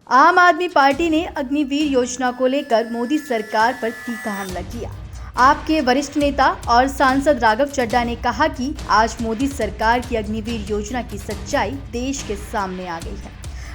आम आदमी पार्टी ने अग्निवीर योजना को लेकर मोदी सरकार पर तीखा हमला किया। आपके वरिष्ठ नेता और सांसद राघव चड्ढा ने कहा कि आज मोदी सरकार की अग्निवीर योजना की सच्चाई देश के सामने आ गई है।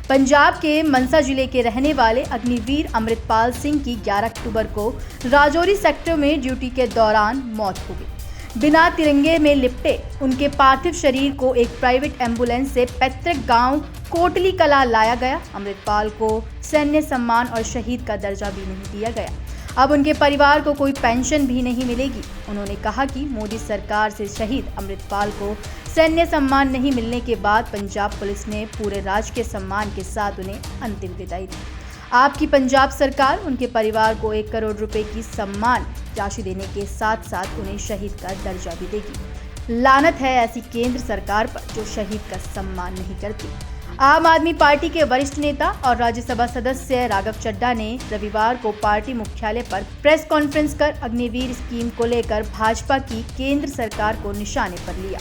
पंजाब के मनसा जिले के रहने वाले अग्निवीर अमृतपाल सिंह की 11 अक्टूबर को राजौरी सेक्टर में ड्यूटी के दौरान मौत हो गई। बिना तिरंगे में लिपटे उनके पार्थिव शरीर को एक प्राइवेट एम्बुलेंस से पैतृक गांव कोटली कला लाया गया। अमृतपाल को सैन्य सम्मान और शहीद का दर्जा भी नहीं दिया गया। अब उनके परिवार को कोई पेंशन भी नहीं मिलेगी। उन्होंने कहा कि मोदी सरकार से शहीद अमृतपाल को सैन्य सम्मान नहीं मिलने के बाद पंजाब पुलिस ने पूरे राजकीय सम्मान के साथ उन्हें अंतिम विदाई दी। आपकी पंजाब सरकार उनके परिवार को 1 करोड़ रुपए की सम्मान राशि देने के साथ साथ उन्हें शहीद का दर्जा भी देगी। लानत है ऐसी केंद्र सरकार पर जो शहीद का सम्मान नहीं करती। आम आदमी पार्टी के वरिष्ठ नेता और राज्यसभा सदस्य राघव चड्ढा ने रविवार को पार्टी मुख्यालय पर प्रेस कॉन्फ्रेंस कर अग्निवीर स्कीम को लेकर भाजपा की केंद्र सरकार को निशाने पर लिया।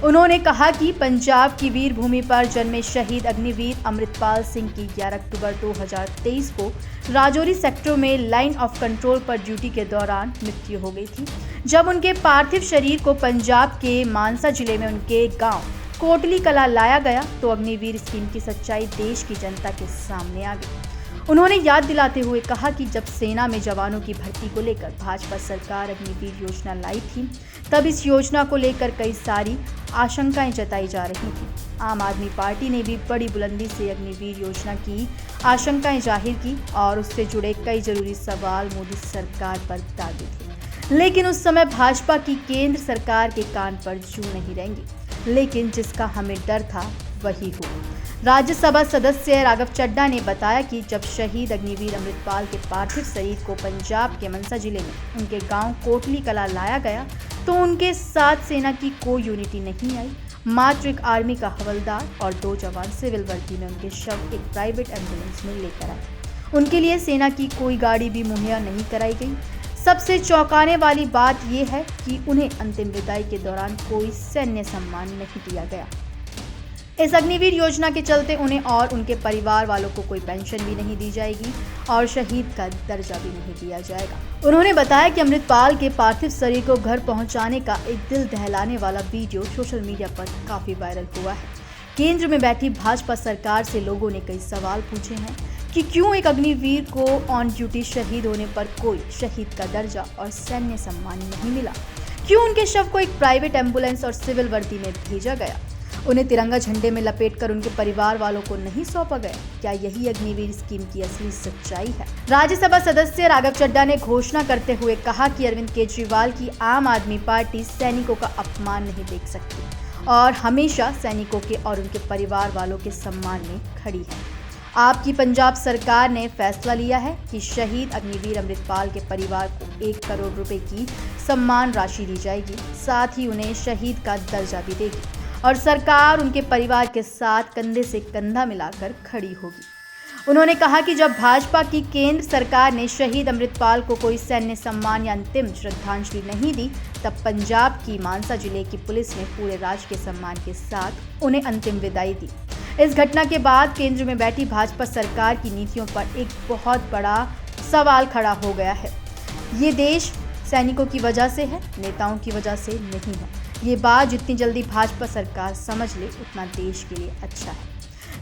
उन्होंने कहा कि पंजाब की वीर भूमि पर जन्मे शहीद अग्निवीर अमृतपाल सिंह की 11 अक्टूबर 2023 को राजौरी सेक्टर में लाइन ऑफ कंट्रोल पर ड्यूटी के दौरान मृत्यु हो गई थी। जब उनके पार्थिव शरीर को पंजाब के मानसा जिले में उनके गांव कोटली कला लाया गया तो अग्निवीर स्कीम की सच्चाई देश की जनता के सामने आ गई। उन्होंने याद दिलाते हुए कहा कि जब सेना में जवानों की भर्ती को लेकर भाजपा सरकार अग्निवीर योजना लाई थी तब इस योजना को लेकर कई सारी आशंकाएं जताई जा रही थी। आम आदमी पार्टी ने भी बड़ी बुलंदी से अग्निवीर योजना की आशंकाएं जाहिर की और उससे जुड़े कई जरूरी सवाल मोदी सरकार पर दागे थे। लेकिन उस समय भाजपा की केंद्र सरकार के कान पर जूं नहीं रहेंगी। लेकिन जिसका हमें डर था वही हुआ। राज्यसभा सदस्य राघव चड्ढा ने बताया कि जब शहीद अग्निवीर अमृतपाल के पार्थिव शरीर को पंजाब के मनसा जिले में उनके गांव कोटली कला लाया गया तो उनके साथ सेना की कोई यूनिटी नहीं आई। मात्र एक आर्मी का हवलदार और 2 जवान सिविल वर्दी में उनके शव एक प्राइवेट एम्बुलेंस में लेकर आए। उनके लिए सेना की कोई गाड़ी भी मुहैया नहीं कराई गई। सबसे चौंकाने वाली बात यह है कि उन्हें अंतिम विदाई के दौरान कोई सैन्य सम्मान नहीं दिया गया। इस अग्निवीर योजना के चलते उन्हें और उनके परिवार वालों को कोई पेंशन भी नहीं दी जाएगी और शहीद का दर्जा भी नहीं दिया जाएगा। उन्होंने बताया कि अमृतपाल के पार्थिव शरीर को घर पहुंचाने का एक दिल दहलाने वाला वीडियो सोशल मीडिया पर काफी वायरल हुआ है। केंद्र में बैठी भाजपा सरकार से लोगों ने कई सवाल पूछे हैं कि क्यों एक अग्निवीर को ऑन ड्यूटी शहीद होने पर कोई शहीद का दर्जा और सैन्य सम्मान नहीं मिला, क्यों उनके शव को एक प्राइवेट एम्बुलेंस और सिविल वर्दी में भेजा गया, उन्हें तिरंगा झंडे में लपेटकर उनके परिवार वालों को नहीं सौंपा गया। क्या यही अग्निवीर स्कीम की असली सच्चाई है? राज्यसभा सदस्य राघव चड्ढा ने घोषणा करते हुए कहा कि अरविंद केजरीवाल की आम आदमी पार्टी सैनिकों का अपमान नहीं देख सकती और हमेशा सैनिकों के और उनके परिवार वालों के सम्मान में खड़ी है। आपकी पंजाब सरकार ने फैसला लिया है कि शहीद अग्निवीर अमृतपाल के परिवार को 1 करोड़ रुपए की सम्मान राशि दी जाएगी, साथ ही उन्हें शहीद का दर्जा भी देगी और सरकार उनके परिवार के साथ कंधे से कंधा मिलाकर खड़ी होगी। उन्होंने कहा कि जब भाजपा की केंद्र सरकार ने शहीद अमृतपाल को कोई सैन्य सम्मान या अंतिम श्रद्धांजलि नहीं दी तब पंजाब की मानसा जिले की पुलिस ने पूरे राजकीय सम्मान के साथ उन्हें अंतिम विदाई दी। इस घटना के बाद केंद्र में बैठी भाजपा सरकार की नीतियों पर एक बहुत बड़ा सवाल खड़ा हो गया है। ये देश सैनिकों की वजह से है, नेताओं की वजह से नहीं है। ये बात जितनी जल्दी भाजपा सरकार समझ ले उतना देश के लिए अच्छा है।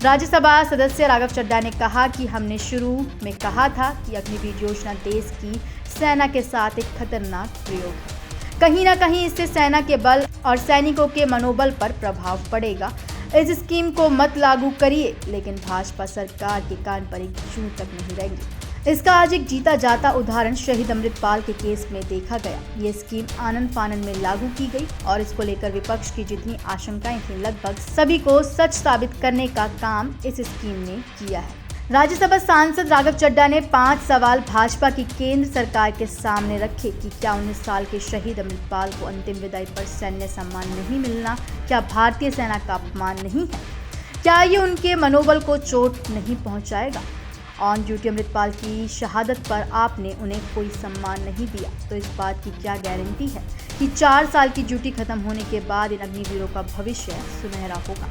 राज्यसभा सदस्य राघव चड्ढा ने कहा कि हमने शुरू में कहा था कि अग्निवीर योजना देश की सेना के साथ एक खतरनाक प्रयोग है। कहीं ना कहीं इससे सेना के बल और सैनिकों के मनोबल पर प्रभाव पड़ेगा। इस स्कीम को मत लागू करिए, लेकिन भाजपा सरकार के कान पर एक जूं तक नहीं रहेंगी। इसका आज एक जीता जाता उदाहरण शहीद अमृतपाल के केस में देखा गया। ये स्कीम आनंद फानंद में लागू की गई और इसको लेकर विपक्ष की जितनी आशंकाएं थी लगभग सभी को सच साबित करने का काम इस स्कीम ने किया है। राज्यसभा सांसद राघव चड्ढा ने 5 सवाल भाजपा की केंद्र सरकार के सामने रखे कि क्या 19 साल के शहीद अमृतपाल को अंतिम विदाई पर सैन्य सम्मान नहीं मिलना क्या भारतीय सेना का अपमान नहीं है? क्या ये उनके मनोबल को चोट नहीं पहुंचाएगा? ऑन ड्यूटी अमृतपाल की शहादत पर आपने उन्हें कोई सम्मान नहीं दिया तो इस बात की क्या गारंटी है कि 4 साल की ड्यूटी खत्म होने के बाद इन अग्निवीरों का भविष्य सुनहरा होगा?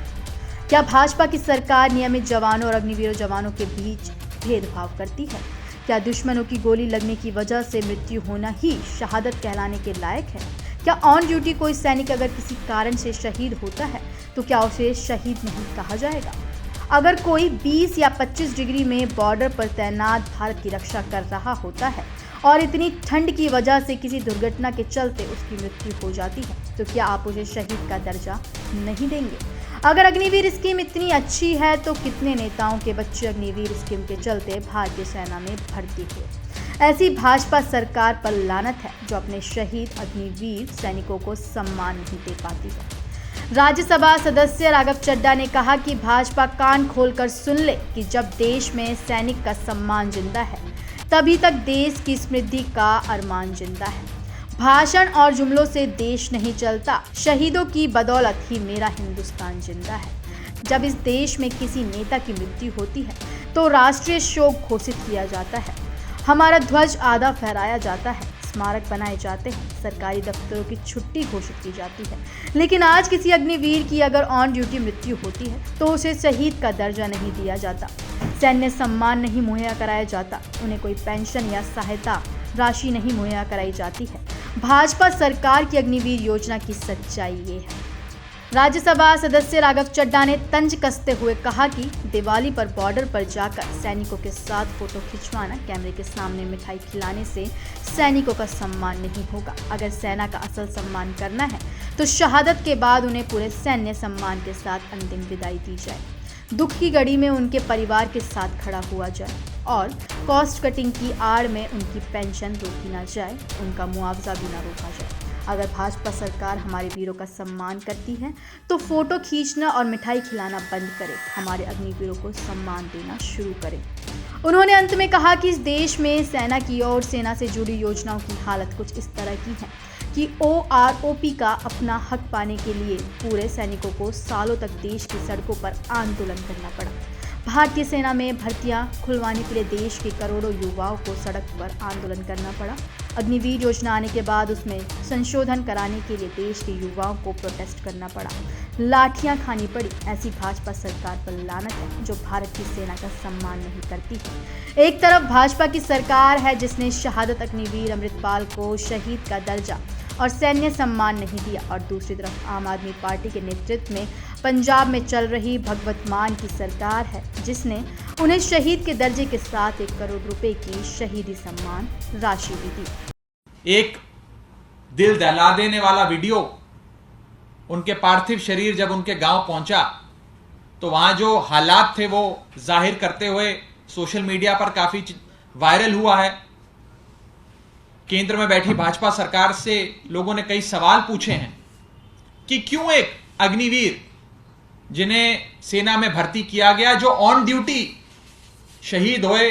क्या भाजपा की सरकार नियमित जवानों और अग्निवीर जवानों के बीच भेदभाव करती है? क्या दुश्मनों की गोली लगने की वजह से मृत्यु होना ही शहादत कहलाने के लायक है? क्या ऑन ड्यूटी कोई सैनिक अगर किसी कारण से शहीद होता है तो क्या उसे शहीद नहीं कहा जाएगा? अगर कोई 20 या 25 डिग्री में बॉर्डर पर तैनात भारत की रक्षा कर रहा होता है और इतनी ठंड की वजह से किसी दुर्घटना के चलते उसकी मृत्यु हो जाती है तो क्या आप उसे शहीद का दर्जा नहीं देंगे? अगर अग्निवीर स्कीम इतनी अच्छी है तो कितने नेताओं के बच्चे अग्निवीर स्कीम के चलते भारतीय सेना में भर्ती हुए? ऐसी भाजपा सरकार पर लानत है जो अपने शहीद अग्निवीर सैनिकों को सम्मान नहीं दे पाती है। राज्यसभा सदस्य राघव चड्ढा ने कहा कि भाजपा कान खोलकर सुन ले कि जब देश में सैनिक का सम्मान जिंदा है तभी तक देश की समृद्धि का अरमान जिंदा है। भाषण और जुमलों से देश नहीं चलता, शहीदों की बदौलत ही मेरा हिंदुस्तान जिंदा है। जब इस देश में किसी नेता की मृत्यु होती है तो राष्ट्रीय शोक घोषित किया जाता है, हमारा ध्वज आधा फहराया जाता है, स्मारक बनाए जाते हैं, सरकारी दफ्तरों की छुट्टी घोषित की जाती है। लेकिन आज किसी अग्निवीर की अगर ऑन ड्यूटी मृत्यु होती है तो उसे शहीद का दर्जा नहीं दिया जाता, सैन्य सम्मान नहीं मुहैया कराया जाता, उन्हें कोई पेंशन या सहायता राशि नहीं मुहैया कराई जाती है। भाजपा सरकार की अग्निवीर योजना की सच्चाई ये है। राज्यसभा सदस्य राघव चड्ढा ने तंज कसते हुए कहा कि दिवाली पर बॉर्डर पर जाकर सैनिकों के साथ फोटो खिंचवाना, कैमरे के सामने मिठाई खिलाने से सैनिकों का सम्मान नहीं होगा। अगर सेना का असल सम्मान करना है तो शहादत के बाद उन्हें पूरे सैन्य सम्मान के साथ अंतिम विदाई दी जाए, दुख की घड़ी में उनके परिवार के साथ खड़ा हुआ जाए और कॉस्ट कटिंग की आड़ में उनकी पेंशन रोकी ना जाए, उनका मुआवजा भी ना रोका जाए। अगर भाजपा सरकार हमारे वीरों का सम्मान करती है तो फोटो खींचना और मिठाई खिलाना बंद करे, हमारे अग्निवीरों को सम्मान देना शुरू करे। उन्होंने अंत में कहा कि इस देश में सेना की और सेना से जुड़ी योजनाओं की हालत कुछ इस तरह की है कि OROP का अपना हक पाने के लिए पूरे सैनिकों को सालों तक देश की सड़कों पर आंदोलन करना पड़ा। भारतीय सेना में भर्तियां खुलवाने के लिए देश के करोड़ों युवाओं को सड़क पर आंदोलन करना पड़ा। अग्निवीर योजना आने के बाद उसमें संशोधन कराने के लिए देश के युवाओं को प्रोटेस्ट करना पड़ा, लाठियां खानी पड़ी। ऐसी भाजपा सरकार पर लानत है जो भारत की सेना का सम्मान नहीं करती है। एक तरफ भाजपा की सरकार है जिसने शहादत अग्निवीर अमृतपाल को शहीद का दर्जा और सैन्य सम्मान नहीं दिया, और दूसरी तरफ आम आदमी पार्टी के नेतृत्व में पंजाब में चल रही भगवत मान की सरकार है जिसने उन्हें शहीद के दर्जे के साथ 1 करोड़ रुपए की शहीदी सम्मान राशि भी दी। एक दिल दहला देने वाला वीडियो, उनके पार्थिव शरीर जब उनके गांव पहुंचा तो वहां जो हालात थे वो जाहिर करते हुए सोशल मीडिया पर काफी वायरल हुआ है। केंद्र में बैठी भाजपा सरकार से लोगों ने कई सवाल पूछे हैं कि क्यों एक अग्निवीर जिन्हें सेना में भर्ती किया गया, जो ऑन ड्यूटी शहीद हुए,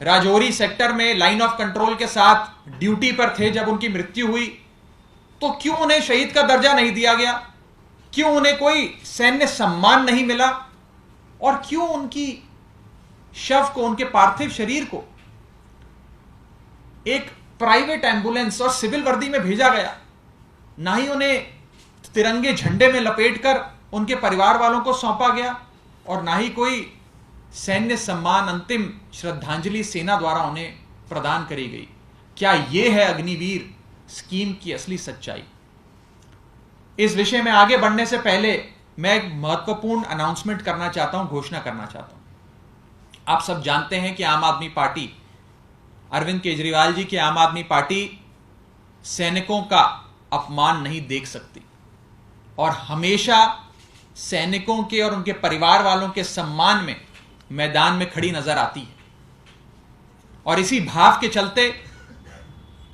राजौरी सेक्टर में लाइन ऑफ कंट्रोल के साथ ड्यूटी पर थे जब उनकी मृत्यु हुई, तो क्यों उन्हें शहीद का दर्जा नहीं दिया गया? क्यों उन्हें कोई सैन्य सम्मान नहीं मिला? और क्यों उनकी शव को, उनके पार्थिव शरीर को एक प्राइवेट एम्बुलेंस और सिविल वर्दी में भेजा गया? ना ही उन्हें तिरंगे झंडे में लपेटकर उनके परिवार वालों को सौंपा गया और ना ही कोई सैन्य सम्मान, अंतिम श्रद्धांजलि सेना द्वारा उन्हें प्रदान करी गई। क्या यह है अग्निवीर स्कीम की असली सच्चाई? इस विषय में आगे बढ़ने से पहले मैं एक महत्वपूर्ण अनाउंसमेंट करना चाहता हूं, घोषणा करना चाहता हूं। आप सब जानते हैं कि आम आदमी पार्टी, अरविंद केजरीवाल जी की आम आदमी पार्टी सैनिकों का अपमान नहीं देख सकती और हमेशा सैनिकों के और उनके परिवार वालों के सम्मान में मैदान में खड़ी नजर आती है। और इसी भाव के चलते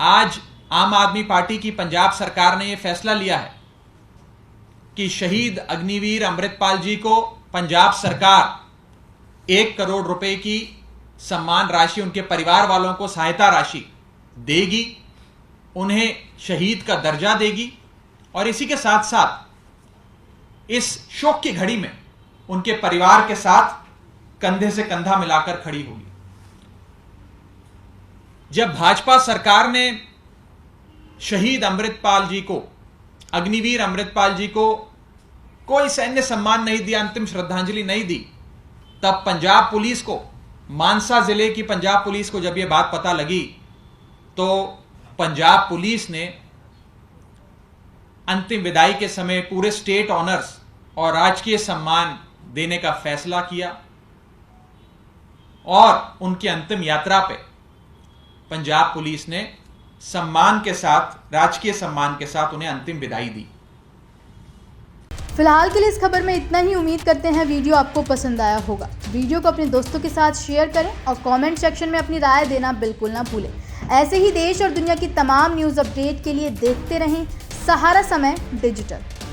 आज आम आदमी पार्टी की पंजाब सरकार ने यह फैसला लिया है कि शहीद अग्निवीर अमृतपाल जी को पंजाब सरकार 1 करोड़ रुपए की सम्मान राशि, उनके परिवार वालों को सहायता राशि देगी, उन्हें शहीद का दर्जा देगी और इसी के साथ साथ इस शोक की घड़ी में उनके परिवार के साथ कंधे से कंधा मिलाकर खड़ी होगी। जब भाजपा सरकार ने शहीद अमृतपाल जी को, अग्निवीर अमृतपाल जी को कोई सैन्य सम्मान नहीं दिया, अंतिम श्रद्धांजलि नहीं दी। तब पंजाब पुलिस को, मानसा जिले की पंजाब पुलिस को जब यह बात पता लगी तो पंजाब पुलिस ने अंतिम विदाई के समय पूरे स्टेट ऑनर्स और राजकीय सम्मान देने का फैसला किया और उनकी अंतिम यात्रा पे पंजाब पुलिस ने सम्मान के साथ, राजकीय सम्मान के साथ उन्हें अंतिम विदाई दी। फिलहाल के लिए इस खबर में इतना ही। उम्मीद करते हैं वीडियो आपको पसंद आया होगा। वीडियो को अपने दोस्तों के साथ शेयर करें और कमेंट सेक्शन में अपनी राय देना बिल्कुल ना भूलें। ऐसे ही देश और दुनिया की तमाम न्यूज़ अपडेट के लिए देखते रहें सहारा समय डिजिटल।